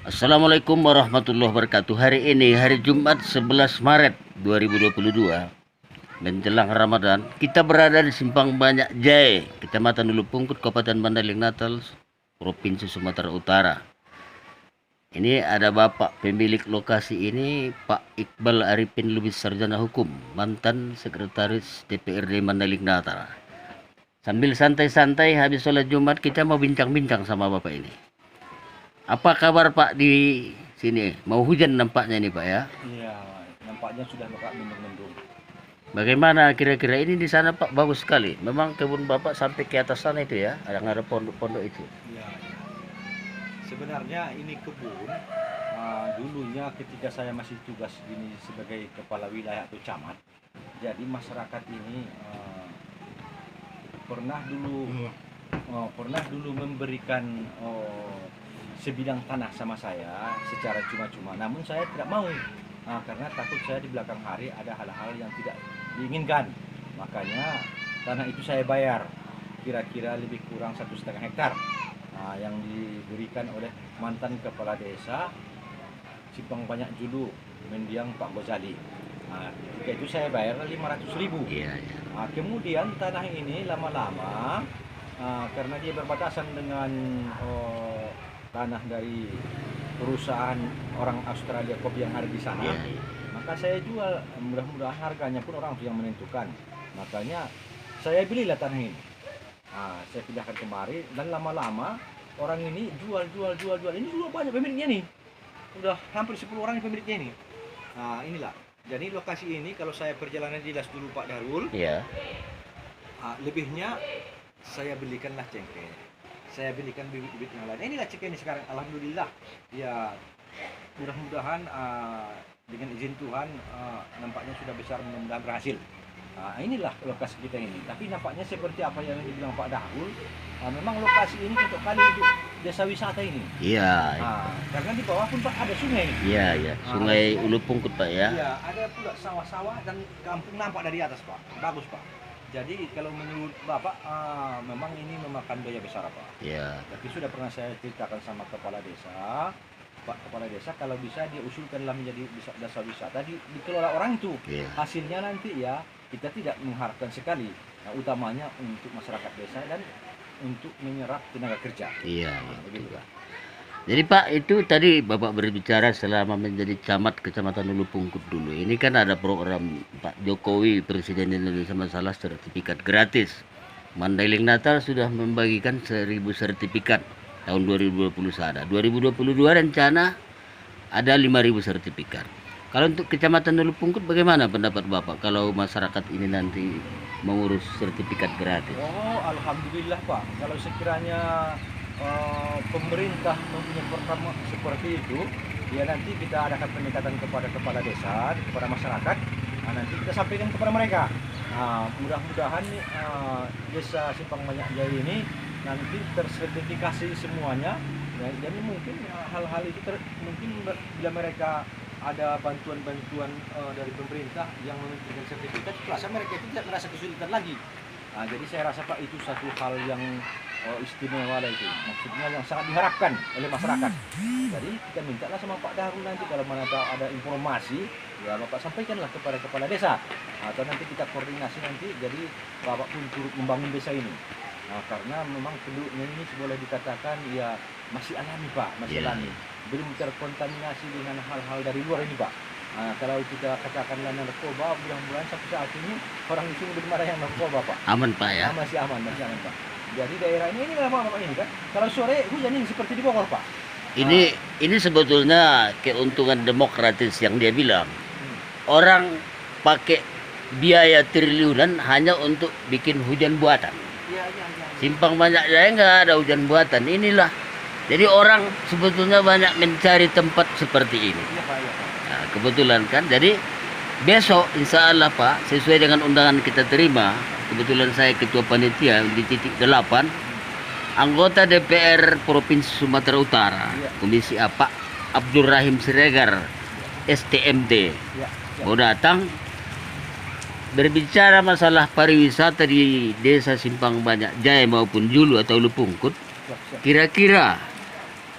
Assalamualaikum warahmatullahi wabarakatuh. Hari ini hari Jumat 11 Maret 2022 menjelang Ramadan. Kita berada di Simpang Banyak Jaya, Kecamatan Ulu Pungkut, Kabupaten Mandailing Natal, Provinsi Sumatera Utara. Ini ada Bapak pemilik lokasi ini, Pak Iqbal Arifin Lubis, Sarjana Hukum, mantan Sekretaris DPRD Mandailing Natal. Sambil santai-santai habis sholat Jumat, kita mau bincang-bincang sama Bapak ini. Apa kabar Pak di sini? Mau hujan nampaknya nih Pak ya? Iya, nampaknya sudah agak mendung-mendung. Bagaimana kira-kira ini di sana Pak? Bagus sekali. Memang kebun Bapak sampai ke atas sana itu ya? Ada pondok-pondok itu. Iya, iya. Sebenarnya ini kebun dulunya ketika saya masih tugas ini sebagai kepala wilayah atau camat. Jadi masyarakat ini pernah dulu memberikan sebidang tanah sama saya secara cuma-cuma. Namun saya tidak mau karena takut saya di belakang hari ada hal-hal yang tidak diinginkan. Makanya tanah itu saya bayar kira-kira lebih kurang 1,5 hektar yang diberikan oleh mantan kepala desa Simpang Banyak Julu, mendiang Pak Gozali. Ketika itu saya bayar 500.000. Iya, iya. Kemudian tanah ini lama-lama karena dia berbatasan dengan tanah dari perusahaan orang Australia kopi yang ada di sana, Iya, iya. maka saya jual. Mudah-mudahan harganya pun orang yang menentukan. Makanya saya belilah tanah ini. Saya pindahkan kemari dan lama-lama orang ini jual. Ini juga banyak pemiliknya nih. Udah hampir 10 orang yang pemiliknya ini. Inilah. Jadi lokasi ini kalau saya perjalanan dinas dulu Pak Darul, Iya. lebihnya saya belikanlah cengkeh. Saya belikan bibit-bibit yang lain. Inilah cengkeh ini sekarang, alhamdulillah. Ya, mudah-mudahan dengan izin Tuhan nampaknya sudah besar, mudah-mudahan berhasil. Inilah lokasi kita ini. Tapi nampaknya seperti apa yang dibilang Pak Darul, memang lokasi ini cocok kali untuk desa wisata ini. Iya. Karena di bawah pun Pak ada sungai. Iya, iya. Sungai Ulu Pungkut Pak ya. Iya, ada pula sawah-sawah dan kampung nampak dari atas Pak. Bagus Pak. Jadi kalau menurut Bapak memang ini memakan biaya besar Pak. Iya. Tapi sudah pernah saya ceritakan sama kepala desa, Pak Kepala Desa, kalau bisa dia usulkanlah menjadi desa wisata dikelola orang itu. Iya. Hasilnya nanti ya kita tidak mengharapkan sekali. Utamanya untuk masyarakat desa dan untuk menyerap tenaga kerja. Iya, Begitu betul. Pak. Jadi Pak, itu tadi Bapak berbicara selama menjadi camat Kecamatan Ulu Pungkut dulu. Ini kan ada program Pak Jokowi, Presiden Indonesia, masalah sertifikat gratis. Mandailing Natal sudah membagikan 1.000 sertifikat tahun 2021. 2022 rencana ada 5.000 sertifikat. Kalau untuk Kecamatan Ulu Pungkut bagaimana pendapat Bapak kalau masyarakat ini nanti mengurus sertifikat gratis? Oh, alhamdulillah Pak. Kalau sekiranya pemerintah mempunyai program seperti itu, ya nanti kita adakan pendekatan kepada kepala desa, kepada masyarakat. Nanti kita sampaikan kepada mereka. Mudah-mudahan desa Simpang Banyak Jaya ini nanti tersertifikasi semuanya. Dan mungkin hal-hal itu mungkin bila mereka ada bantuan-bantuan dari pemerintah yang memberikan sertifikat, rasa mereka itu tidak merasa kesulitan lagi. Jadi saya rasa Pak itu satu hal yang istimewa lah itu, maksudnya yang sangat diharapkan oleh masyarakat. Jadi kita mintalah sama Pak Darul nanti kalau mana ada informasi, ya Bapak sampaikanlah kepada kepala desa, atau nanti kita koordinasi nanti, jadi Bapak pun turut membangun desa ini. Karena memang penduduknya ini boleh dikatakan ya masih alami Pak, masih alami, belum terkontaminasi dengan hal-hal dari luar ini Pak. Kalau kita katakanlah narkoba, mudah-mudahan sampai saat ini orang di sini belum ada yang narkoba Pak. Aman Pak ya? Masih aman Pak. Jadi daerah ini Bapak ini kan, kalau sore hujan ini seperti di Bogor Pak. Ini sebetulnya keuntungan demokratis yang dia bilang. Orang pakai biaya triliunan hanya untuk bikin hujan buatan. Iya. Simpang Banyak Jaya nggak ada hujan buatan. Inilah. Jadi orang sebetulnya banyak mencari tempat seperti ini. Iya Pak. Nah, kebetulan kan. Jadi besok insya Allah Pak, sesuai dengan undangan kita terima, kebetulan saya ketua panitia di titik 8, anggota DPR Provinsi Sumatera Utara, Komisi A, Pak Abdul Rahim Siregar, STMT, mau datang berbicara masalah pariwisata di desa Simpang Banyak Jaya maupun Julu atau Ulu Pungkut. Kira-kira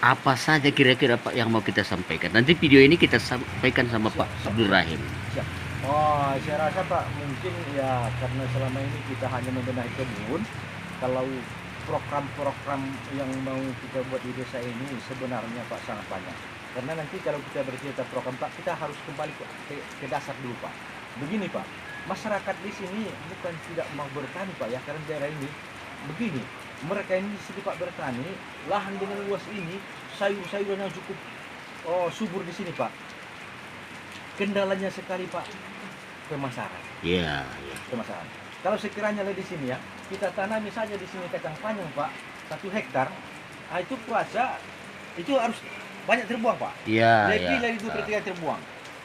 Apa saja kira-kira Pak yang mau kita sampaikan? Nanti video ini kita sampaikan sama Pak Abdul Rahim. Siap. Oh, saya rasa Pak, mungkin ya karena selama ini kita hanya membenahi kebun. Kalau program-program yang mau kita buat di desa ini sebenarnya Pak sangat banyak. Karena nanti kalau kita bercerita program Pak, kita harus kembali ke dasar dulu Pak. Begini Pak, masyarakat di sini bukan tidak mau bertani Pak ya, karena daerah ini begini. Mereka ini di sini Pak bertani, lahan dengan luas ini, sayur-sayuran yang cukup subur di sini Pak. Kendalanya sekali Pak, pemasaran. Iya, iya. Pemasaran. Kalau sekiranya di sini ya, kita tanami saja di sini kacang panjang Pak, 1 hektar, itu puasa itu harus banyak terbuang Pak. Iya, Lebih iya. dari 2/3 terbuang.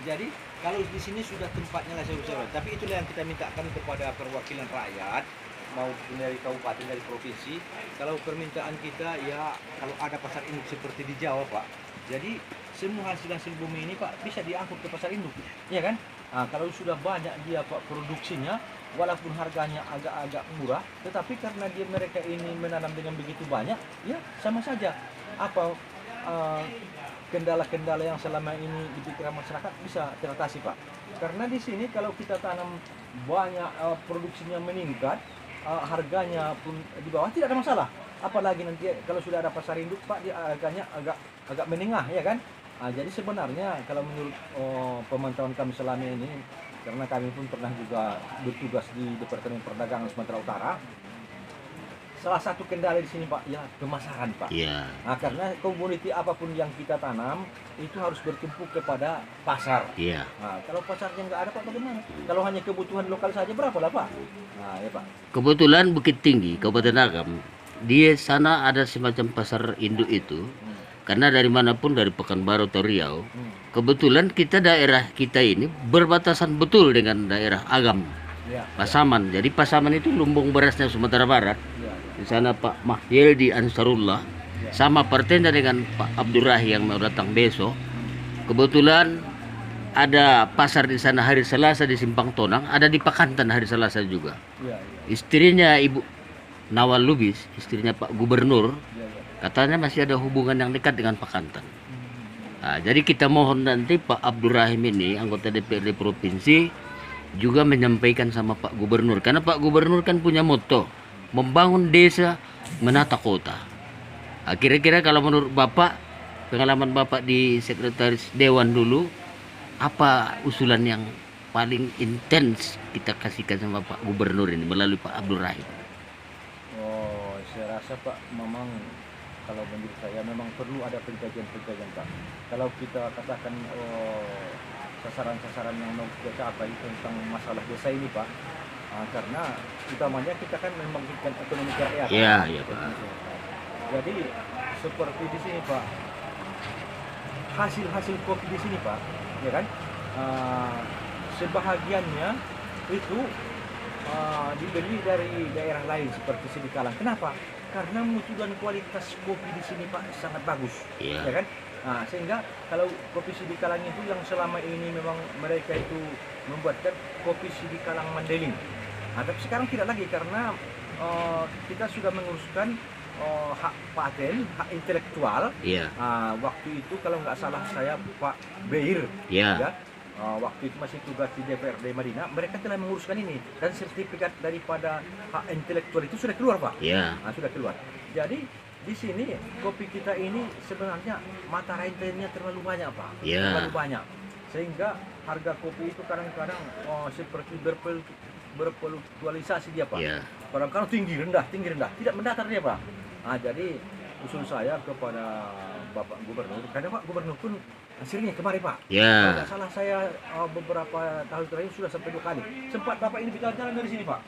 Jadi kalau di sini sudah tempatnya lah sayur-sayuran, tapi itulah yang kita mintakan kepada perwakilan rakyat maupun dari kabupaten, dari provinsi. Kalau permintaan kita ya kalau ada pasar induk seperti di Jawa Pak, jadi semua hasil bumi ini Pak bisa diangkut ke pasar induk, ya kan? Nah, kalau sudah banyak dia Pak produksinya, walaupun harganya agak-agak murah, tetapi karena dia mereka ini menanam dengan begitu banyak, ya sama saja. Apa kendala-kendala yang selama ini dipikirkan masyarakat bisa teratasi Pak. Karena di sini kalau kita tanam banyak, produksinya meningkat, harganya pun di bawah, tidak ada masalah. Apalagi nanti kalau sudah ada pasar induk Pak, dia harganya agak menengah, ya kan? Jadi sebenarnya kalau menurut pemantauan kami selama ini, karena kami pun pernah juga bertugas di Departemen Perdagangan Sumatera Utara, salah satu kendala di sini Pak ya pemasaran Pak. Iya. Karena komoditi apapun yang kita tanam itu harus bertumpu kepada pasar. Iya. Kalau pasarnya nggak ada Pak, bagaimana? Kalau hanya kebutuhan lokal saja berapa lah Pak? Ya Pak. Kebetulan Bukit Tinggi, Kabupaten Agam, di sana ada semacam pasar induk itu. Karena dari manapun, dari Pekanbaru atau Riau, kebetulan daerah kita ini berbatasan betul dengan daerah Agam, Ya. Pasaman. Jadi Pasaman itu lumbung berasnya Sumatera Barat. Ya. Di sana Pak Mahyeldi Ansarullah sama partainya dengan Pak Abdul Rahim yang mau datang besok. Kebetulan ada pasar di sana hari Selasa di Simpang Tonang, ada di Pakantan hari Selasa juga. Ya. Istrinya Ibu Nawal Lubis, istrinya Pak Gubernur, Ya. katanya masih ada hubungan yang dekat dengan Pakantan. Jadi kita mohon nanti Pak Abdul Rahim ini, anggota DPRD Provinsi, juga menyampaikan sama Pak Gubernur. Karena Pak Gubernur kan punya moto, membangun desa, menata kota. Kira-kira kalau menurut Bapak, pengalaman Bapak di Sekretaris Dewan dulu, apa usulan yang paling intens kita kasihkan sama Pak Gubernur ini melalui Pak Abdul Rahim? Saya rasa Pak memang kalau menurut saya memang perlu ada pengkajian-pengkajian Pak. Kalau kita katakan sasaran-sasaran yang mau kita capai tentang masalah desa ini Pak, karena utamanya kita kan membangkitkan ekonomi rakyat. Iya, iya Pak. Jadi seperti di sini Pak, hasil kopi di sini Pak, ya kan, sebahagiannya itu dibeli dari daerah lain seperti Sidikalang. Kenapa? Karena mutu dan kualitas kopi di sini Pak sangat bagus, ya kan? Sehingga kalau kopi Sidikalang itu yang selama ini memang mereka itu membuatkan kopi Sidikalang Mandailing. Tapi sekarang tidak lagi karena kita sudah menguruskan hak paten, hak intelektual. Waktu itu kalau nggak salah saya Pak Beir, ya. Waktu itu masih tugas di DPRD Madinah, mereka telah menguruskan ini dan sertifikat daripada hak intelektual itu sudah keluar Pak. Sudah keluar. Jadi di sini kopi kita ini sebenarnya mata rantai-nya terlalu banyak Pak, terlalu banyak, sehingga harga kopi itu kadang-kadang seperti berfluktualisasi dia Pak. Kadang-kadang tinggi rendah, tidak mendatar dia Pak. Jadi usul saya kepada Bapak Gubernur, karena Pak Gubernur pun hasilnya kemarin Pak. Kalau nggak salah saya beberapa tahun terakhir sudah sampai 2 kali. Sempat Bapak ini bicara jalan dari sini Pak.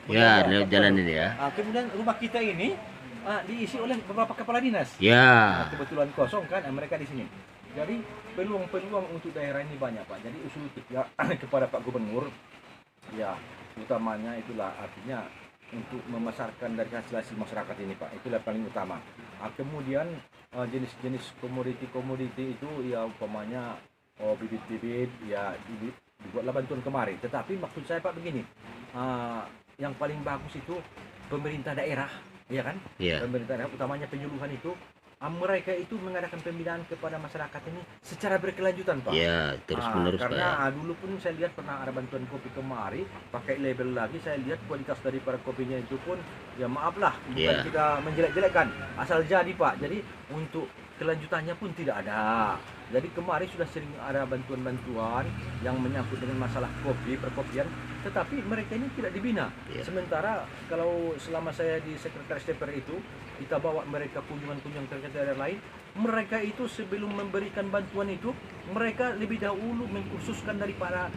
Jalan ini ya. Kemudian rumah kita ini diisi oleh beberapa kepala dinas. Kebetulan kosong kan mereka di sini. Jadi peluang-peluang untuk daerah ini banyak Pak. Jadi usul kita kepada Pak Gubernur, ya utamanya itulah artinya untuk memasarkan dari hasil masyarakat ini Pak. Itulah paling utama. Kemudian jenis-jenis komoditi itu ya umpamanya bibit-bibit ya dibuatlah bantuan kemarin. Tetapi maksud saya Pak begini, yang paling bagus itu pemerintah daerah, ya kan? Pemerintah daerah utamanya penyuluhan itu mereka itu mengadakan pembinaan kepada masyarakat ini secara berkelanjutan, Pak. Ya, terus menerus Pak. Karena dulu pun saya lihat pernah ada bantuan kopi kemari, pakai label lagi, saya lihat kualitas daripada kopinya itu pun, ya maaflah, bukan Ya. kita menjelek-jelekkan, asal jadi Pak. Jadi untuk kelanjutannya pun tidak ada. Jadi kemarin sudah sering ada bantuan-bantuan yang menyangkut dengan masalah kopi, perkopian, tetapi mereka ini tidak dibina. Ya. Sementara kalau selama saya di sekretaris DPR itu, kita bawa mereka kunjungan-kunjungan ke daerah lain, mereka itu sebelum memberikan bantuan itu, mereka lebih dahulu mengkursuskan daripada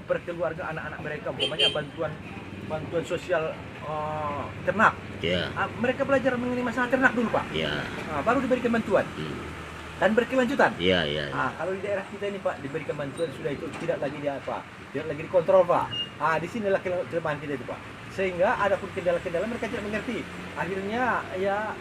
perkeluarga anak-anak mereka, umpamanya bantuan sosial ternak. Ya. Mereka belajar mengenai masalah ternak dulu, Pak. Ya. Baru diberikan bantuan dan berkelanjutan. Ya, ya. Kalau di daerah kita ini, Pak, diberikan bantuan sudah itu tidak lagi tidak lagi dikontrol, Pak. Di sinilah kelemahan kita itu, Pak. Sehingga ada pun kendala-kendala mereka tidak mengerti. Akhirnya ya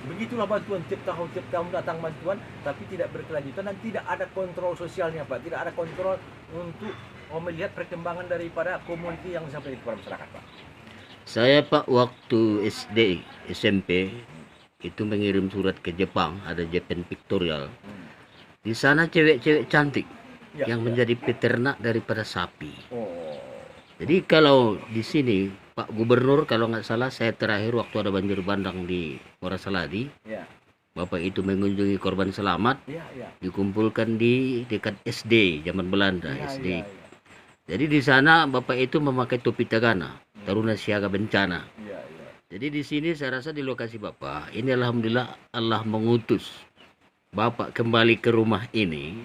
begitulah bantuan tiap tahun datang bantuan, tapi tidak berkelanjutan dan tidak ada kontrol sosialnya, Pak. Tidak ada kontrol untuk melihat perkembangan daripada komuniti yang sampai kepada masyarakat, Pak. Saya Pak waktu SD, SMP itu mengirim surat ke Jepang, ada Japan Pictorial. Di sana cewek-cewek cantik Ya, yang ya. menjadi peternak daripada sapi. Oh. Jadi kalau di sini Pak Gubernur, kalau nggak salah saya terakhir waktu ada banjir bandang di Wonosaladi, Ya. Bapak itu mengunjungi korban selamat, Ya, ya. dikumpulkan di dekat SD zaman Belanda, Ya, SD. ya, ya. Jadi di sana Bapak itu memakai topi tagana, Taruna Siaga Bencana. Ya, ya. Jadi di sini saya rasa di lokasi Bapak, ini alhamdulillah Allah mengutus Bapak kembali ke rumah ini.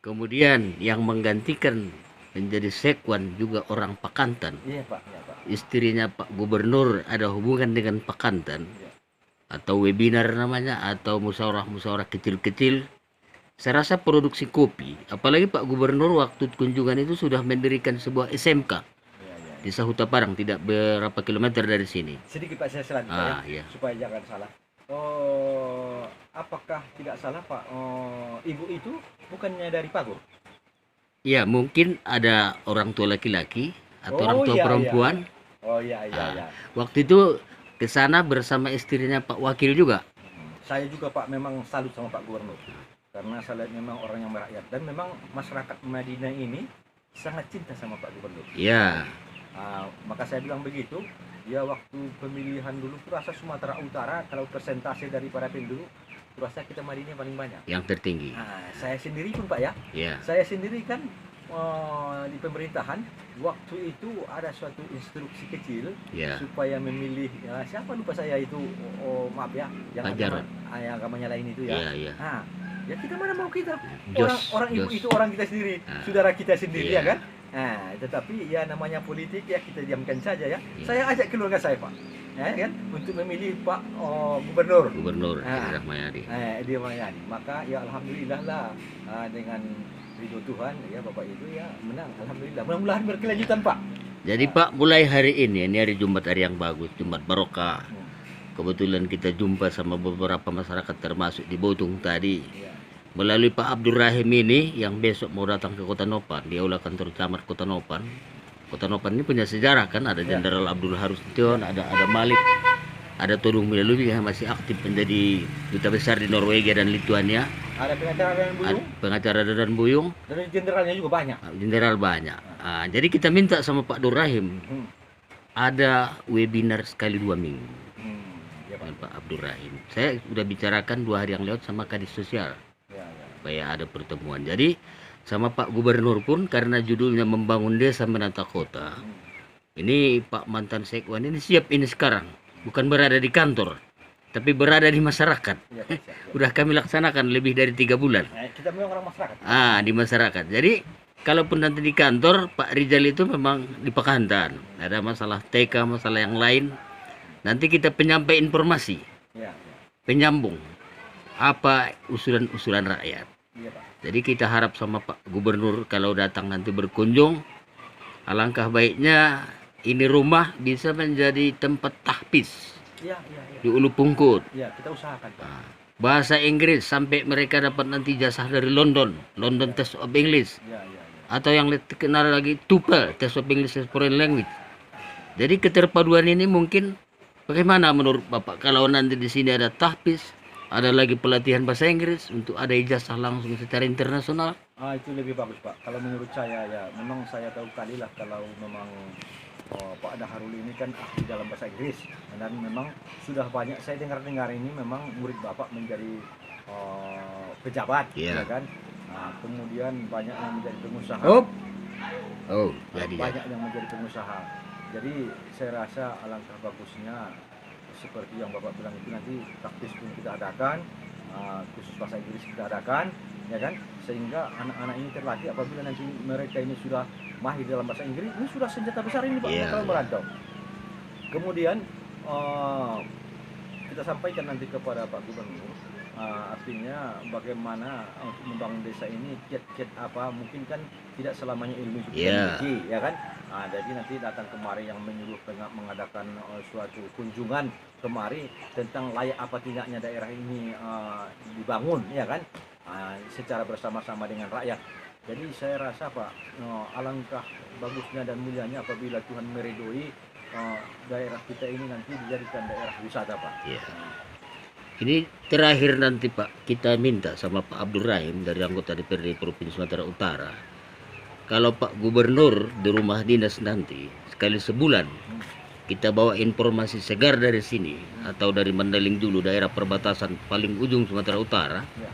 Kemudian yang menggantikan menjadi sekwan juga orang Pakantan. Iya, Pak. Ya, Pak. Istrinya Pak Gubernur ada hubungan dengan Pakantan. Ya. Atau webinar namanya, atau musyawarah-musyawarah kecil-kecil. Saya rasa produksi kopi, apalagi Pak Gubernur waktu kunjungan itu sudah mendirikan sebuah SMK Ya, ya. di Sahuta Parang, tidak berapa kilometer dari sini. Sedikit Pak saya selanjutnya Ah, ya, iya. supaya jangan salah. Apakah tidak salah, Pak? Ibu itu bukannya dari Pago? Ya, mungkin ada orang tua laki-laki atau orang tua iya, perempuan. Oh iya, iya, Ah. iya. Waktu itu ke sana bersama istrinya Pak Wakil juga. Saya juga, Pak, memang salut sama Pak Gubernur. Karena saya lihat memang orang yang merakyat dan memang masyarakat Madinah ini sangat cinta sama Pak Gubernur. Ya, Maka saya bilang begitu. Ya waktu pemilihan dulu tuh rasa Sumatera Utara kalau persentase daripada penduduk, tuh rasa kita Madinah paling banyak. yang tertinggi. Saya sendiri pun, Pak, ya. Ya, Saya sendiri kan di pemerintahan waktu itu ada suatu instruksi kecil ya, supaya memilih siapa lupa saya itu, maaf ya, yang Ajar. agamanya lain itu ya. ya, ya. Ya kita mana mau kita Jos, orang ibu Jos. itu orang kita sendiri, Ah. saudara kita sendiri, Iya. ya kan. Tetapi ya namanya politik ya kita diamkan saja ya. Iya. Saya ajak keluarga saya, Pak, ya kan, untuk memilih Pak Gubernur. Gubernur Ah. Rahmayadi. Dia Mayani. Maka ya alhamdulillah lah, dengan ridho Tuhan ya Bapak itu ya menang. Alhamdulillah. Mudah-mudahan berkelanjutan, Pak. Jadi Pak, mulai hari ini hari Jumat, hari yang bagus, Jumat Barokah. Kebetulan kita jumpa sama beberapa masyarakat termasuk di Botung tadi. Ya. Melalui Pak Abdul Rahim ini yang besok mau datang ke Kota Nopan, di aula kantor camat Kota Nopan. Kota Nopan ini punya sejarah kan, ada Ya. Jenderal Abdul Harustion, ada Malik, ada Todung Milalubi yang masih aktif menjadi duta besar di Norwegia dan Lituania, Ada pengacara dan ada Buyung pengacara Dadan Buyung, dan jenderalnya juga banyak. jenderal banyak. Jadi kita minta sama Pak Abdul Rahim Hmm. ada webinar sekali 2 minggu Ya, Pak. dengan Pak Abdul Rahim. Saya sudah bicarakan 2 hari yang lewat sama Kadis Sosial Ya, ya. supaya ada pertemuan. Jadi sama Pak Gubernur pun karena judulnya membangun desa menata kota. Ini Pak mantan sekwan ini siap ini sekarang, bukan berada di kantor, tapi berada di masyarakat. Ya, Pak, siap. Udah kami laksanakan lebih dari 3 bulan. Kita memang orang masyarakat. Di masyarakat. Jadi kalaupun nanti di kantor Pak Rizal itu memang di Pakantan, ada masalah TK, masalah yang lain, nanti kita penyampai informasi, Ya, ya. penyambung apa usulan-usulan rakyat. Iya, Pak. Jadi kita harap sama Pak Gubernur kalau datang nanti berkunjung, alangkah baiknya ini rumah bisa menjadi tempat tahfiz Iya, iya, iya. di Ulu Pungkut. Ya, kita usahakan, Pak. Bahasa Inggris sampai mereka dapat nanti jasa dari London Test of English, Ya, ya, ya. atau yang dikenal lagi TOEFL, Test of English as Foreign Language. Jadi keterpaduan ini mungkin bagaimana menurut Bapak kalau nanti di sini ada tahfiz, ada lagi pelatihan bahasa Inggris untuk ada ijazah langsung secara internasional. Itu lebih bagus Pak. Kalau menurut saya ya, memang saya tahu kali lah kalau memang Pak Daharul ini kan ahli dalam bahasa Inggris, dan memang sudah banyak saya dengar-dengar ini memang murid Bapak menjadi pejabat, Iya. ya kan. Nah, kemudian banyak yang menjadi pengusaha. Jadi Banyak yang menjadi pengusaha. Jadi saya rasa alangkah bagusnya seperti yang Bapak bilang itu, nanti praktis pun kita adakan, khusus bahasa Inggris kita adakan, ya kan, sehingga anak-anak ini terlatih apabila nanti mereka ini sudah mahir dalam bahasa Inggris, ini sudah senjata besar ini Pak, Iya, kalau iya. merantau. Kemudian kita sampaikan nanti kepada Pak Gubernur, artinya bagaimana untuk membangun desa ini, kiat-kiat apa, mungkin kan tidak selamanya ilmu itu Iya. kita miliki, ya kan. Jadi nanti datang kemari yang menyuruh mengadakan suatu kunjungan kemari tentang layak apa tidaknya daerah ini dibangun, ya kan, secara bersama-sama dengan rakyat. Jadi saya rasa Pak, alangkah bagusnya dan mulianya apabila Tuhan meridhoi daerah kita ini nanti dijadikan daerah wisata Pak. Iya. Ini terakhir nanti Pak, kita minta sama Pak Abdul Rahim dari anggota DPRD Provinsi Sumatera Utara, kalau Pak Gubernur di rumah dinas nanti sekali sebulan kita bawa informasi segar dari sini atau dari Mandailing dulu, daerah perbatasan paling ujung Sumatera Utara, Ya.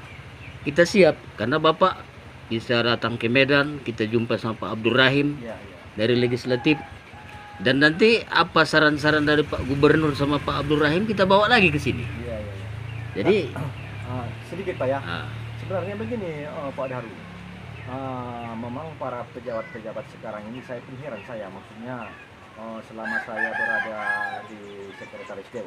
kita siap karena Bapak bisa datang ke Medan, kita jumpa sama Pak Abdul Rahim Ya, ya. dari legislatif, dan nanti apa saran-saran dari Pak Gubernur sama Pak Abdul Rahim kita bawa lagi ke sini. Iya, iya, iya. Jadi Sedikit Pak ya. ah, Sebenarnya begini Pak Daru. Memang para pejabat-pejabat sekarang ini saya pun heran, saya maksudnya selama saya berada di sekretaris dewan